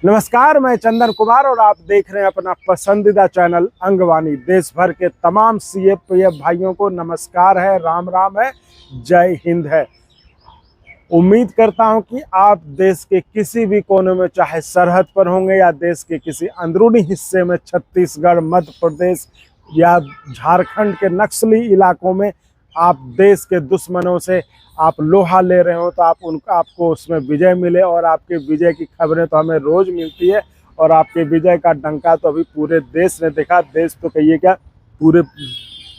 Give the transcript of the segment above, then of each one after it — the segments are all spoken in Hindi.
नमस्कार, मैं चंदन कुमार और आप देख रहे हैं अपना पसंदीदा चैनल अंगवानी। देश भर के तमाम सीएपीएफ भाइयों को नमस्कार है, राम राम है, जय हिंद है। उम्मीद करता हूं कि आप देश के किसी भी कोने में, चाहे सरहद पर होंगे या देश के किसी अंदरूनी हिस्से में, छत्तीसगढ़, मध्य प्रदेश या झारखंड के नक्सली इलाकों में आप देश के दुश्मनों से आप लोहा ले रहे हो, तो आपको उसमें विजय मिले। और आपके विजय की खबरें तो हमें रोज मिलती है और आपके विजय का डंका तो अभी पूरे देश ने देखा। देश तो कहिए क्या, पूरे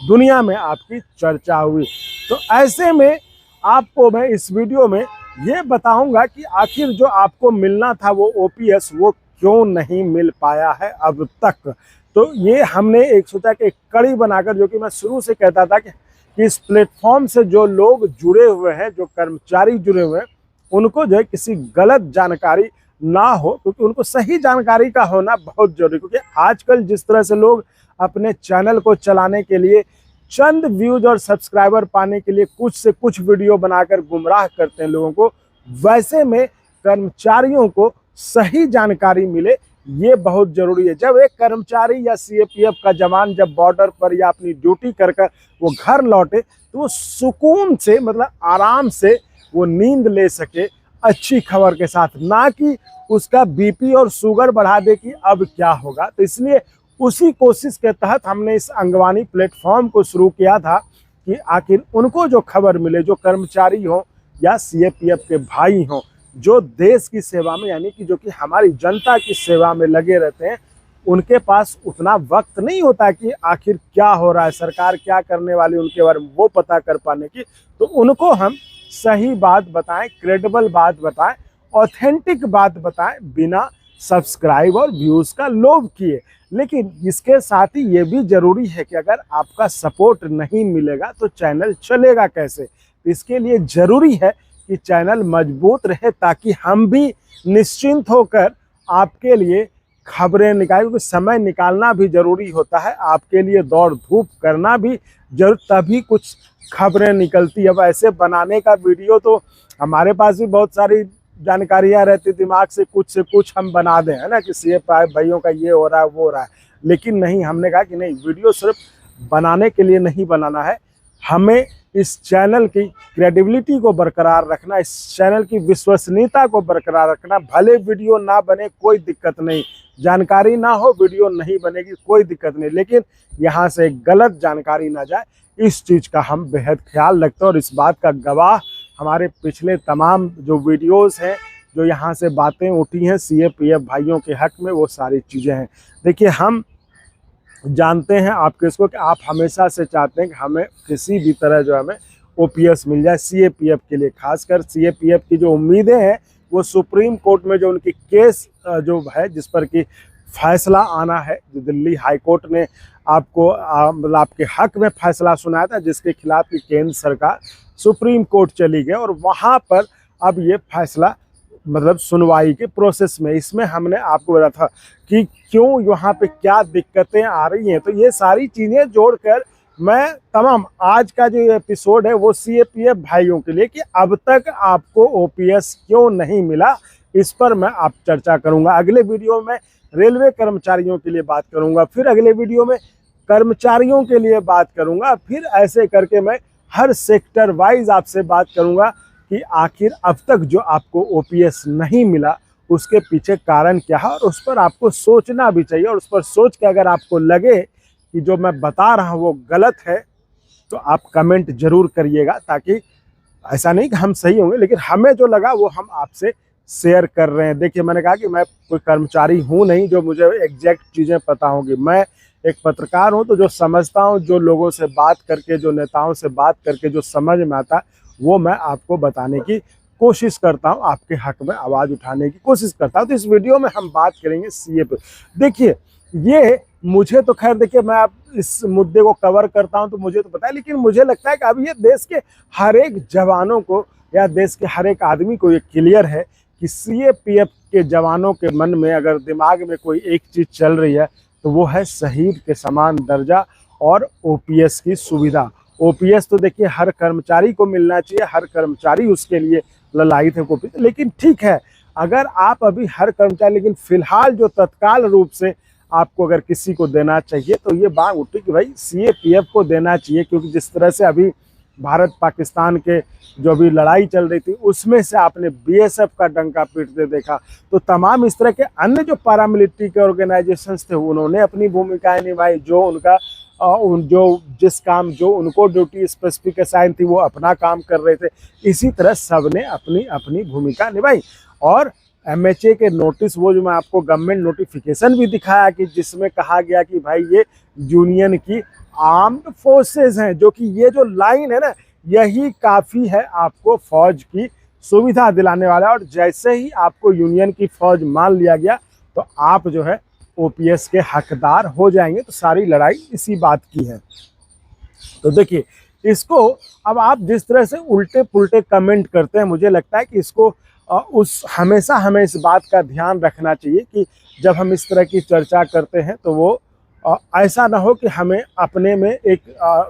दुनिया में आपकी चर्चा हुई। तो ऐसे में आपको मैं इस वीडियो में ये बताऊंगा कि आखिर जो आपको मिलना था वो ओपीएस, वो क्यों नहीं मिल पाया है अब तक। तो ये हमने एक सोचा कि एक कड़ी बनाकर, जो कि मैं शुरू से कहता था कि इस प्लेटफॉर्म से जो लोग जुड़े हुए हैं, जो कर्मचारी जुड़े हुए हैं, उनको जो है किसी गलत जानकारी ना हो, क्योंकि उनको सही जानकारी का होना बहुत जरूरी। क्योंकि आजकल जिस तरह से लोग अपने चैनल को चलाने के लिए, चंद व्यूज और सब्सक्राइबर पाने के लिए कुछ से कुछ वीडियो बनाकर गुमराह करते हैं लोगों को, वैसे में कर्मचारियों को सही जानकारी मिले, ये बहुत जरूरी है। जब एक कर्मचारी या सीएपीएफ का जवान जब बॉर्डर पर या अपनी ड्यूटी कर वो घर लौटे, तो वो सुकून से, मतलब आराम से वो नींद ले सके अच्छी खबर के साथ, ना कि उसका बीपी और शुगर बढ़ा दे कि अब क्या होगा। तो इसलिए उसी कोशिश के तहत हमने इस अंगवानी प्लेटफॉर्म को शुरू किया था कि आखिर उनको जो खबर मिले, जो कर्मचारी हो या सीएपीएफ के भाई हों, जो देश की सेवा में, यानी कि जो कि हमारी जनता की सेवा में लगे रहते हैं, उनके पास उतना वक्त नहीं होता कि आखिर क्या हो रहा है, सरकार क्या करने वाली, उनके बारे में वो पता कर पाने की। तो उनको हम सही बात बताएं, क्रेडिबल बात बताएं, ऑथेंटिक बात बताएं, बिना सब्सक्राइब और व्यूज़ का लोभ किए। लेकिन इसके साथ ही ये भी ज़रूरी है कि अगर आपका सपोर्ट नहीं मिलेगा तो चैनल चलेगा कैसे। इसके लिए ज़रूरी है कि चैनल मजबूत रहे, ताकि हम भी निश्चिंत होकर आपके लिए खबरें निकालें। क्योंकि समय निकालना भी ज़रूरी होता है, आपके लिए दौड़ धूप करना भी जरूर, तभी कुछ खबरें निकलती है। अब ऐसे बनाने का वीडियो तो हमारे पास भी बहुत सारी जानकारियां रहती, दिमाग से कुछ हम बना दें, है ना, कि सीएपीएफ भाइयों का ये हो रहा है, वो हो रहा है। लेकिन नहीं, हमने कहा कि नहीं, वीडियो सिर्फ बनाने के लिए नहीं बनाना है, हमें इस चैनल की क्रेडिबिलिटी को बरकरार रखना, इस चैनल की विश्वसनीयता को बरकरार रखना। भले वीडियो ना बने कोई दिक्कत नहीं, जानकारी ना हो, वीडियो नहीं बनेगी कोई दिक्कत नहीं, लेकिन यहाँ से गलत जानकारी ना जाए, इस चीज़ का हम बेहद ख्याल रखते हैं। और इस बात का गवाह हमारे पिछले तमाम जो वीडियोस हैं, जो यहाँ से बातें उठी हैं सीएपीएफ भाइयों के हक में, वो सारी चीज़ें हैं। देखिए, हम जानते हैं आपके इसको कि आप हमेशा से चाहते हैं कि हमें किसी भी तरह जो हमें ओपीएस मिल जाए, सीएपीएफ के लिए। खासकर सीएपीएफ की जो उम्मीदें हैं, वो सुप्रीम कोर्ट में जो उनकी केस जो है, जिस पर कि फैसला आना है, जो दिल्ली हाई कोर्ट ने आपको मतलब आपके हक में फैसला सुनाया था, जिसके खिलाफ की केंद्र सरकार सुप्रीम कोर्ट चली गई और वहाँ पर अब ये फैसला मतलब सुनवाई के प्रोसेस में। इसमें हमने आपको बताया था कि क्यों यहाँ पे क्या दिक्कतें आ रही हैं। तो ये सारी चीज़ें जोड़कर मैं तमाम आज का जो एपिसोड है वो सीएपीएफ भाइयों के लिए, कि अब तक आपको ओपीएस क्यों नहीं मिला, इस पर मैं आप चर्चा करूँगा। अगले वीडियो में रेलवे कर्मचारियों के लिए बात करूँगा, फिर अगले वीडियो में कर्मचारियों के लिए बात करूँगा, फिर ऐसे करके मैं हर सेक्टर वाइज आपसे बात करूँगा कि आखिर अब तक जो आपको ओपीएस नहीं मिला उसके पीछे कारण क्या है, और उस पर आपको सोचना भी चाहिए। और उस पर सोच के अगर आपको लगे कि जो मैं बता रहा हूँ वो गलत है, तो आप कमेंट जरूर करिएगा, ताकि ऐसा नहीं कि हम सही होंगे, लेकिन हमें जो लगा वो हम आपसे शेयर कर रहे हैं। देखिए, मैंने कहा कि मैं कोई कर्मचारी हूँ नहीं जो मुझे एग्जैक्ट चीज़ें पता होंगी। मैं एक पत्रकार हूँ, तो जो समझता हूँ, जो लोगों से बात करके, जो नेताओं से बात करके जो समझ में आता है, वो मैं आपको बताने की कोशिश करता हूं, आपके हक में आवाज़ उठाने की कोशिश करता हूं। तो इस वीडियो में हम बात करेंगे सीए पे। देखिए, ये मुझे तो खैर, देखिए, मैं अब इस मुद्दे को कवर करता हूं तो मुझे तो पता है, लेकिन मुझे लगता है कि अब ये देश के हर एक जवानों को या देश के हर एक आदमी को ये क्लियर है कि सीएपीएफ के जवानों के मन में अगर दिमाग में कोई एक चीज़ चल रही है, तो वो है शहीद के समान दर्जा और ओपीएस की सुविधा। ओपीएस तो देखिए हर कर्मचारी को मिलना चाहिए, हर कर्मचारी उसके लिए ललायित है। लेकिन ठीक है, अगर आप अभी हर कर्मचारी, लेकिन फिलहाल जो तत्काल रूप से आपको अगर किसी को देना चाहिए तो ये बात उठी कि भाई सीएपीएफ को देना चाहिए, क्योंकि जिस तरह से अभी भारत पाकिस्तान के जो अभी लड़ाई चल रही थी उसमें से आपने बीएसएफ का डंका पीटते देखा, तो तमाम इस तरह के अन्य जो पैरामिलिट्री के ऑर्गेनाइजेशंस थे उन्होंने अपनी भूमिकाएं निभाई, जो उनका जो जिस काम जो उनको ड्यूटी स्पेसिफिक असाइन थी वो अपना काम कर रहे थे। इसी तरह सबने अपनी अपनी भूमिका निभाई। और एमएचए के नोटिस, वो जो मैं आपको गवर्नमेंट नोटिफिकेशन भी दिखाया कि जिसमें कहा गया कि भाई ये यूनियन की आर्म्ड फोर्सेस हैं, जो कि ये जो लाइन है ना यही काफ़ी है आपको फौज की सुविधा दिलाने वाला। और जैसे ही आपको यूनियन की फौज मान लिया गया तो आप जो है ओपीएस के हकदार हो जाएंगे। तो सारी लड़ाई इसी बात की है। तो देखिए इसको अब आप जिस तरह से उल्टे पुल्टे कमेंट करते हैं, मुझे लगता है कि इसको हमेशा हमें इस बात का ध्यान रखना चाहिए कि जब हम इस तरह की चर्चा करते हैं तो वो ऐसा ना हो कि हमें अपने में एक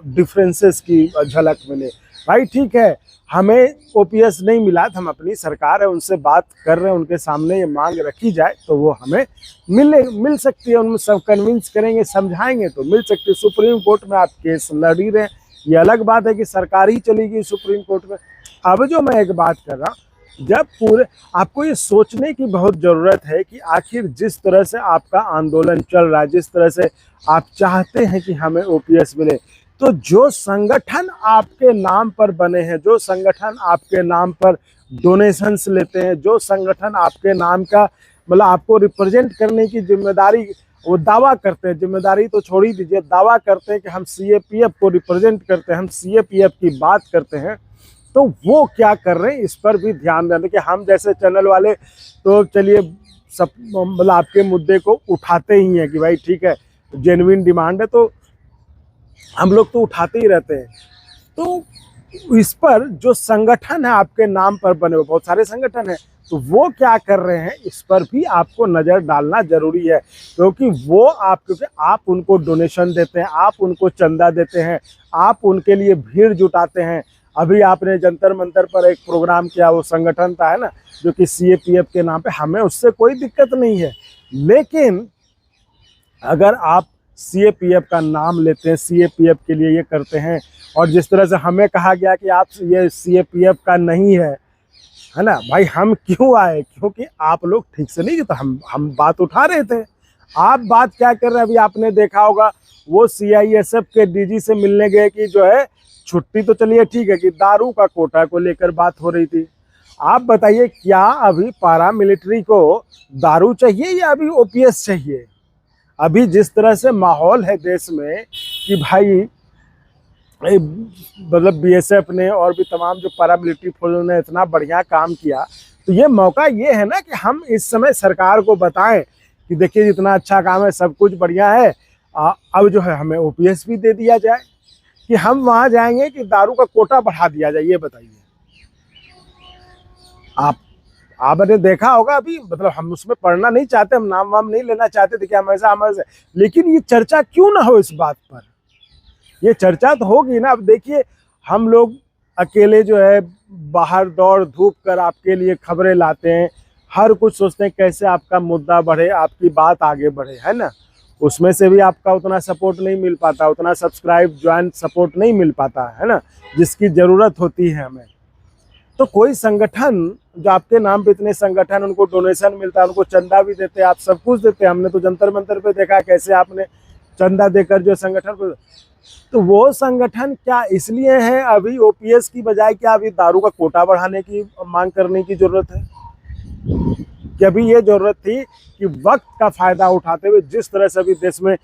डिफरेंसेस की झलक मिले। भाई ठीक है, हमें ओपीएस नहीं मिला, हम अपनी सरकार है उनसे बात कर रहे हैं, उनके सामने ये मांग रखी जाए तो वो हमें मिल सकती है। उनमें सब कन्विंस करेंगे, समझाएंगे तो मिल सकती है। सुप्रीम कोर्ट में आप केस लड़ ही रहे हैं, ये अलग बात है कि सरकार ही चली गई सुप्रीम कोर्ट में। अब जो मैं एक बात कर रहा हूँ, जब पूरे आपको ये सोचने की बहुत ज़रूरत है कि आखिर जिस तरह से आपका आंदोलन चल रहा है, जिस तरह से आप चाहते हैं कि हमें ओपीएस मिले, तो जो संगठन आपके नाम पर बने हैं, जो संगठन आपके नाम पर डोनेशंस लेते हैं, जो संगठन आपके नाम का मतलब आपको रिप्रेजेंट करने की जिम्मेदारी वो दावा करते हैं, जिम्मेदारी तो छोड़ ही दीजिए, दावा करते हैं कि हम सीएपीएफ को रिप्रेजेंट करते हैं, हम सीएपीएफ की बात करते हैं, तो वो क्या कर रहे हैं इस पर भी ध्यान दें। कि हम जैसे चैनल वाले तो चलिए सब मतलब आपके मुद्दे को उठाते ही हैं कि भाई ठीक है जेन्युइन डिमांड है तो हम लोग तो उठाते ही रहते हैं। तो इस पर जो संगठन है आपके नाम पर बने हुए, बहुत सारे संगठन हैं, तो वो क्या कर रहे हैं इस पर भी आपको नज़र डालना जरूरी है। क्योंकि क्योंकि आप उनको डोनेशन देते हैं, आप उनको चंदा देते हैं, आप उनके लिए भीड़ जुटाते हैं। अभी आपने जंतर मंतर पर एक प्रोग्राम किया, वो संगठन था है ना जो कि सीएपीएफ के नाम पे, हमें उससे कोई दिक्कत नहीं है। लेकिन अगर आप सीएपीएफ का नाम लेते हैं, सीएपीएफ के लिए ये करते हैं, और जिस तरह से हमें कहा गया कि आप ये सीएपीएफ का नहीं है ना, भाई हम क्यों आए? क्योंकि आप लोग ठीक से नहीं, तो हम बात उठा रहे थे। आप बात क्या कर रहे हैं? अभी आपने देखा होगा वो सीआईएसएफ के डीजी से मिलने गए कि जो है छुट्टी तो चलिए ठीक है, कि दारू का कोटा को लेकर बात हो रही थी। आप बताइए क्या अभी पैरामिलिट्री को दारू चाहिए या अभी ओपीएस चाहिए? अभी जिस तरह से माहौल है देश में कि भाई मतलब बीएसएफ ने और भी तमाम जो पैरामिलिट्री फोर्स ने इतना बढ़िया काम किया, तो ये मौका ये है ना कि हम इस समय सरकार को बताएं कि देखिए इतना अच्छा काम है, सब कुछ बढ़िया है, अब जो है हमें ओपीएस भी दे दिया जाए। कि हम वहां जाएंगे कि दारू का कोटा बढ़ा दिया जाए? ये बताइए। आपने देखा होगा अभी, मतलब हम उसमें पढ़ना नहीं चाहते, हम नाम वाम नहीं लेना चाहते थे कि हमेशा, लेकिन ये चर्चा क्यों ना हो इस बात पर? ये चर्चा तो होगी ना। अब देखिए हम लोग अकेले जो है बाहर दौड़ धूप कर आपके लिए खबरें लाते हैं, हर कुछ सोचते हैं कैसे आपका मुद्दा बढ़े, आपकी बात आगे बढ़े, है ना। उसमें से भी आपका उतना सपोर्ट नहीं मिल पाता, उतना सब्सक्राइब ज्वाइन सपोर्ट नहीं मिल पाता है ना, जिसकी ज़रूरत होती है हमें। तो कोई संगठन जो आपके नाम पे, इतने संगठन, उनको डोनेशन मिलता है, उनको चंदा भी देते हैं, आप सब कुछ देते हैं। हमने तो जंतर मंतर पे देखा कैसे आपने चंदा देकर जो संगठन को, तो वो संगठन क्या इसलिए है अभी ओपीएस की बजाय क्या अभी दारू का कोटा बढ़ाने की मांग करने की जरूरत है? कि अभी ये जरूरत थी कि वक्त का फायदा उठाते हुए जिस तरह से अभी देश में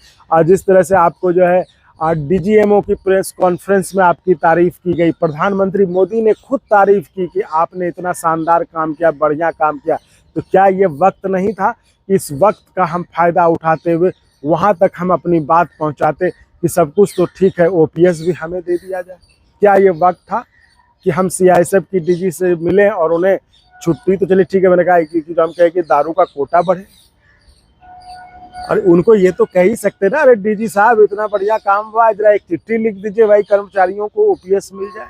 जिस तरह से आपको जो है डीजीएमओ की प्रेस कॉन्फ्रेंस में आपकी तारीफ की गई, प्रधानमंत्री मोदी ने खुद तारीफ की कि आपने इतना शानदार काम किया, बढ़िया काम किया, तो क्या ये वक्त नहीं था? इस वक्त का हम फायदा उठाते हुए वहाँ तक हम अपनी बात पहुँचाते कि सब कुछ तो ठीक है, ओपीएस भी हमें दे दिया जाए? क्या ये वक्त था कि हम सीआईएसएफ की डीजी से मिलें और उन्हें छुट्टी तो चलिए ठीक है, मैंने कहा कि हम कहें कि दारू का कोटा बढ़े, और उनको ये तो कह ही सकते ना, अरे डीजी साहब इतना बढ़िया काम हुआ, जरा एक चिट्ठी लिख दीजिए भाई कर्मचारियों को ओपीएस मिल जाए।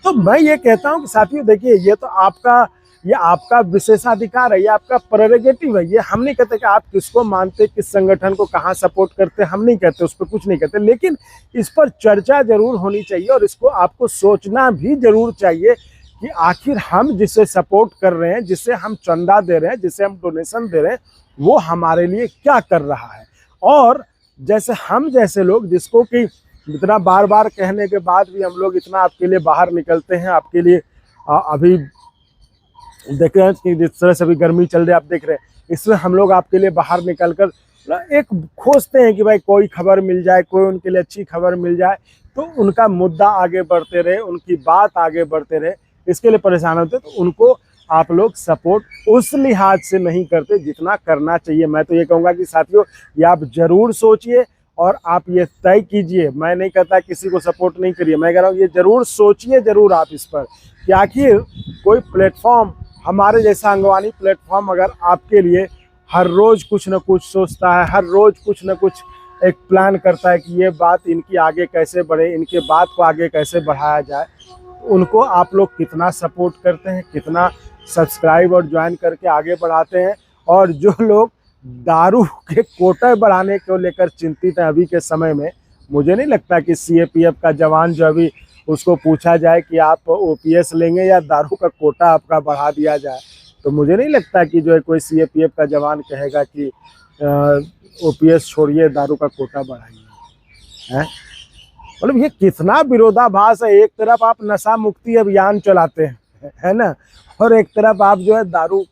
तो मैं ये कहता हूँ कि साथियों देखिए, ये तो आपका ये आपका विशेषाधिकार है, ये आपका प्रेरोगेटिव है। ये हम नहीं कहते कि आप किसको मानते, किस संगठन को कहाँ सपोर्ट करते, हम नहीं कहते, उस पर कुछ नहीं कहते, लेकिन इस पर चर्चा जरूर होनी चाहिए और इसको आपको सोचना भी जरूर चाहिए कि आखिर हम जिसे सपोर्ट कर रहे हैं, जिसे हम चंदा दे रहे हैं, जिसे हम डोनेशन दे रहे हैं, वो हमारे लिए क्या कर रहा है। और जैसे हम जैसे लोग जिसको कि इतना बार बार कहने के बाद भी हम लोग इतना आपके लिए बाहर निकलते हैं, आपके लिए अभी देख रहे हैं कि जिस तरह से अभी गर्मी चल रही है, आप देख रहे हैं, इसमें हम लोग आपके लिए बाहर निकल कर एक खोजते हैं कि भाई कोई खबर मिल जाए, कोई उनके लिए अच्छी खबर मिल जाए, तो उनका मुद्दा आगे बढ़ते रहे, उनकी बात आगे बढ़ते रहे, इसके लिए परेशान होते। तो उनको आप लोग सपोर्ट उस लिहाज से नहीं करते जितना करना चाहिए। मैं तो ये कहूँगा कि साथियों, ये आप जरूर सोचिए और आप ये तय कीजिए। मैं नहीं कहता किसी को सपोर्ट नहीं करिए, मैं कह रहा हूँ ये जरूर सोचिए जरूर आप इस पर कि आखिर कोई प्लेटफॉर्म, हमारे जैसा अंगवानी प्लेटफॉर्म अगर आपके लिए हर रोज़ कुछ न कुछ सोचता है, हर रोज़ कुछ न कुछ एक प्लान करता है कि ये बात इनकी आगे कैसे बढ़े, इनके बात को आगे कैसे बढ़ाया जाए, उनको आप लोग कितना सपोर्ट करते हैं, कितना सब्सक्राइब और ज्वाइन करके आगे बढ़ाते हैं। और जो लोग दारू के कोटे बढ़ाने को लेकर चिंतित हैं अभी के समय में, मुझे नहीं लगता कि सीएपीएफ का जवान जो अभी उसको पूछा जाए कि आप ओपीएस लेंगे या दारू का कोटा आपका बढ़ा दिया जाए, तो मुझे नहीं लगता कि जो है कोई सीएपीएफ का जवान कहेगा कि ओपीएस छोड़िए, दारू का कोटा बढ़ाइए। हैं, मतलब ये कितना विरोधाभास है। एक तरफ आप नशा मुक्ति अभियान चलाते हैं, है ना, और एक तरफ आप जो है दारू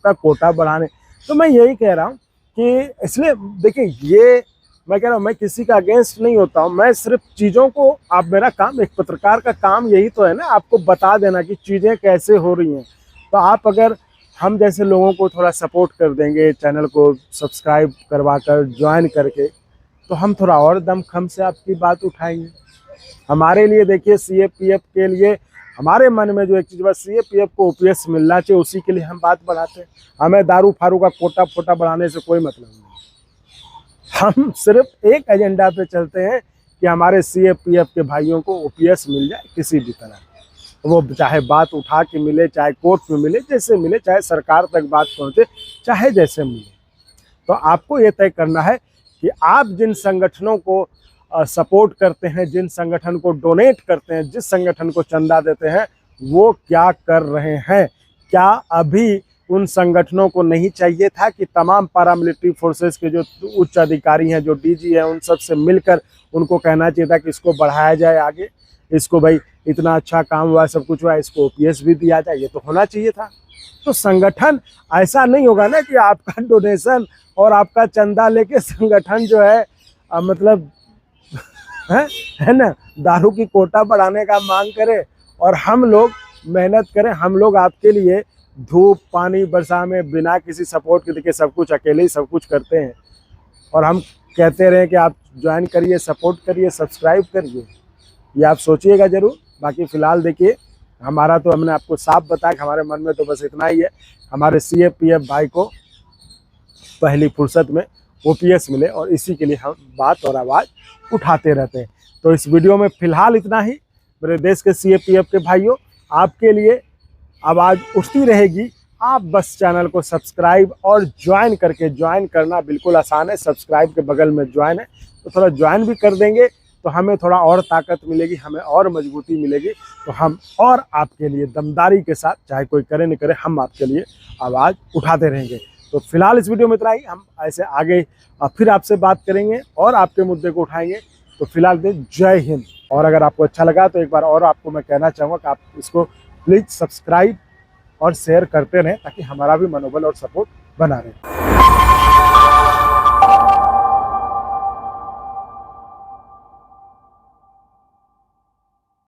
का कोटा बढ़ाने। तो मैं यही कह रहा हूँ कि इसलिए देखिए, ये मैं कह रहा हूँ, मैं किसी का अगेंस्ट नहीं होता हूँ, मैं सिर्फ चीज़ों को, आप मेरा काम, एक पत्रकार का काम यही तो है ना, आपको बता देना कि चीज़ें कैसे हो रही हैं। तो आप अगर हम जैसे लोगों को थोड़ा सपोर्ट कर देंगे, चैनल को सब्सक्राइब करवा कर ज्वाइन करके, तो हम थोड़ा और दमखम से आपकी बात उठाएंगे। हमारे लिए देखिए, सीएपीएफ के लिए हमारे मन में जो एक चीज़, बस सीएपीएफ को ओपीएस मिलना चाहिए, उसी के लिए हम बात बढ़ाते हैं। हमें दारू फारू का कोटा फोटा बढ़ाने से कोई मतलब नहीं। हम सिर्फ एक एजेंडा पे चलते हैं कि हमारे सीएपीएफ के भाइयों को ओपीएस मिल जाए किसी भी तरह, वो चाहे बात उठा के मिले, चाहे कोर्ट में मिले, जैसे मिले, चाहे सरकार तक बात पहुँचे, चाहे जैसे मिले। तो आपको ये तय करना है कि आप जिन संगठनों को सपोर्ट करते हैं, जिन संगठन को डोनेट करते हैं, जिस संगठन को चंदा देते हैं, वो क्या कर रहे हैं। क्या अभी उन संगठनों को नहीं चाहिए था कि तमाम पैरामिलिट्री फोर्सेस के जो उच्च अधिकारी हैं, जो डीजी हैं, उन सब से मिलकर उनको कहना चाहिए था कि इसको बढ़ाया जाए आगे, इसको भाई इतना अच्छा काम हुआ, सब कुछ हुआ, इसको ओपीएस भी दिया जाए, ये तो होना चाहिए था। तो संगठन ऐसा नहीं होगा ना कि आपका डोनेशन और आपका चंदा लेके संगठन जो है मतलब है ना, दारू की कोटा बढ़ाने का मांग करे और हम लोग मेहनत करें, हम लोग आपके लिए धूप पानी बरसा में बिना किसी सपोर्ट के, देखिए सब कुछ अकेले ही सब कुछ करते हैं, और हम कहते रहे कि आप ज्वाइन करिए, सपोर्ट करिए, सब्सक्राइब करिए। ये आप सोचिएगा जरूर। बाकी फ़िलहाल देखिए, हमारा तो हमने आपको साफ बताया कि हमारे मन में तो बस इतना ही है, हमारे सीएपीएफ भाई को पहली फुर्सत में ओपीएस मिले, और इसी के लिए हम बात और आवाज़ उठाते रहते हैं। तो इस वीडियो में फ़िलहाल इतना ही। मेरे देश के सीएपीएफ के भाइयों, आपके लिए आवाज़ उठती रहेगी। आप बस चैनल को सब्सक्राइब और ज्वाइन करके, ज्वाइन करना बिल्कुल आसान है, सब्सक्राइब के बगल में ज्वाइन है, तो थोड़ा ज्वाइन भी कर देंगे तो हमें थोड़ा और ताकत मिलेगी, हमें और मजबूती मिलेगी, तो हम और आपके लिए दमदारी के साथ, चाहे कोई करे न करे, हम आपके लिए आवाज़ उठाते रहेंगे। तो फिलहाल इस वीडियो में इतना ही। हम ऐसे आगे फिर आपसे बात करेंगे और आपके मुद्दे को उठाएंगे। तो फिलहाल जय हिंद। और अगर आपको अच्छा लगा तो एक बार और आपको मैं कहना चाहूँगा कि आप इसको प्लीज़ सब्सक्राइब और शेयर करते रहें, ताकि हमारा भी मनोबल और सपोर्ट बना रहे।